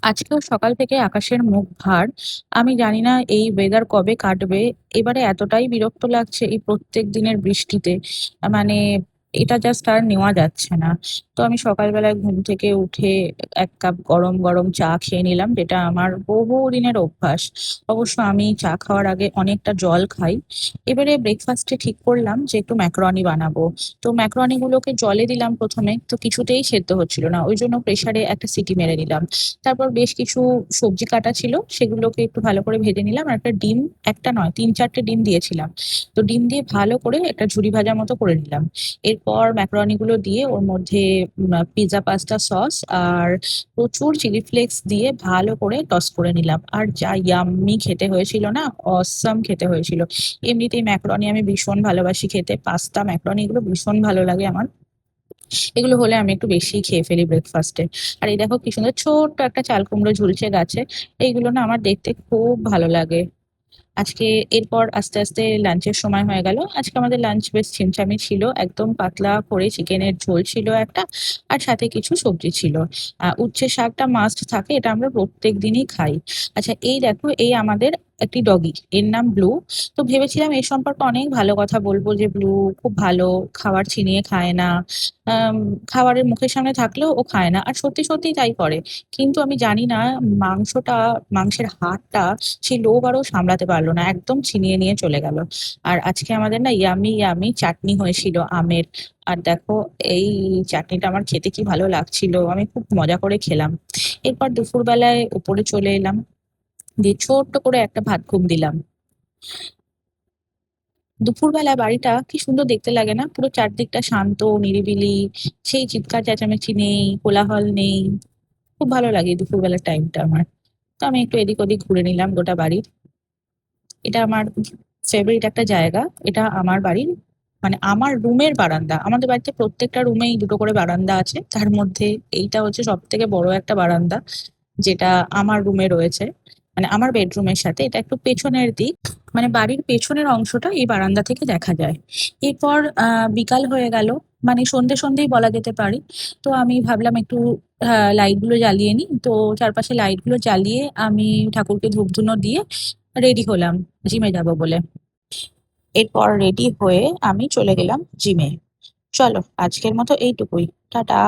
আজকেও সকাল থেকে আকাশের মুখ ভার। আমি জানি না এই ওয়েদার কবে কাটবে। এবারে এতটাই বিরক্ত লাগছে এই প্রত্যেক দিনের বৃষ্টিতে। মানে এটা জাস্ট আর নেওয়া যাচ্ছে না। তো আমি সকালবেলায় ঘুম থেকে উঠে এক কাপ গরম গরম চা খেয়ে নিলাম, যেটা আমার বহু দিনের অভ্যাস। অবশ্য আমি চা খাওয়ার আগে অনেকটা জল খাই। এবারে ব্রেকফাস্টে ঠিক করলাম যে একটু ম্যাকারনি বানাবো। তো ম্যাকারনি গুলোকে জলে দিলাম প্রথমে, তো কিছুতেই সেদ্ধ হচ্ছিল না, ওই জন্য প্রেসারে একটা সিটি মেরে দিলাম। তারপর বেশ কিছু সবজি কাটা ছিল, সেগুলোকে একটু ভালো করে ভেজে নিলাম। আর একটা ডিম, একটা নয় 3-4টে ডিম দিয়েছিলাম। তো ডিম দিয়ে ভালো করে একটা ঝুরি ভাজা মতো করে নিলাম। এরপর ম্যাকারনি গুলো দিয়ে ওর মধ্যে পিৎজা পাস্তা সস আর প্রচুর চিলি ফ্লেক্স দিয়ে ভালো করে টস করে নিলাম। আর যা ইয়াম্মি খেতে হয়েছিল না, অসাম খেতে হয়েছিল। এমনিতেই ম্যাকারনি আমি ভীষণ ভালোবাসি খেতে, পাস্তা ম্যাকারনি এগুলো ভীষণ ভালো লাগে আমার। এগুলো হলে আমি একটু বেশি খেয়ে ফেলি ব্রেকফাস্টে। আর এই দেখো কি সুন্দর ছোট্ট একটা চাল কুমড়ো ঝুলছে গাছে। এইগুলো না আমার দেখতে খুব ভালো লাগে। আজকে এরপর আস্তে আস্তে লাঞ্চের সময় হয়ে গেল। আজকে আমাদের লাঞ্চ বেশ ছিমছামি ছিল, একদম পাতলা করে চিকেনের ঝোল ছিল একটা, আর সাথে কিছু সবজি ছিল। উচ্ছে শাকটা মাস্ট থাকে, এটা আমরা প্রত্যেক দিনই খাই। আচ্ছা এই দেখো, এই আমাদের একটি ডগি, এর নাম ব্লু। তো ভেবেছিলাম এর সম্পর্কে অনেক ভালো কথা বলবো, যে ব্লু খুব ভালো, খাবার ছিনিয়ে খায় না। আম, খাবারের মুখের সামনে থাকলেও ও খায় না, আর সত্যি সত্যি তাই করে। কিন্তু আমি জানি না, মাংসটা, মাংসের হাড়টা সেই লোভ আরও সামলাতে পারলো না, একদম ছিনিয়ে নিয়ে চলে গেল। আর আজকে আমাদের না ইয়ামি ইয়ামি চাটনি হয়েছিল আমের। আর দেখো, এই চাটনিটা আমার খেতে কি ভালো লাগছিল, আমি খুব মজা করে খেলাম। এরপর দুপুরবেলায় উপরে চলে এলাম, দিয়ে ছোট্ট করে একটা ভাত ঘুম দিলাম। দুপুরবেলা বাড়িটা কি সুন্দর দেখতে লাগে না, পুরো চারদিকটা শান্ত নিরিবিলি। সেই চিৎকার চেঁচামেচি নেই, কোলাহল নেই। খুব ভালো লাগে দুপুরবেলার টাইমটা আমার। তো আমি একটু এদিক ওদিক ঘুরে নিলাম গোটা বাড়ি। এটা আমার ফেভারিট একটা জায়গা। এটা আমার বাড়ির, মানে আমার রুমের বারান্দা। আমাদের বাড়িতে প্রত্যেকটা রুমেই দুটো করে বারান্দা আছে, তার মধ্যে এইটা হচ্ছে সব থেকে বড় একটা বারান্দা, যেটা আমার রুমে রয়েছে। মানে আমার বেডরুমের সাথে এটা একটু পেছনের দিক, মানে বাড়ির পেছনের অংশটা এই বারান্দা থেকে দেখা যায়। এরপর বিকাল হয়ে গেল, মানে সন্ধে সন্ধেই বলা যেতে পারে। তো আমি ভাবলাম একটু লাইট গুলো জ্বালিয়ে নিই, তো চারপাশে লাইট গুলো জ্বালিয়ে আমি ঠাকুরকে ধূপ ধুনো দিয়ে রেডি হলাম জিমে যাব বলে। এরপর রেডি হয়ে আমি চলে গেলাম জিমে। চলো আজকের মতো এইটুকুই, টাটা।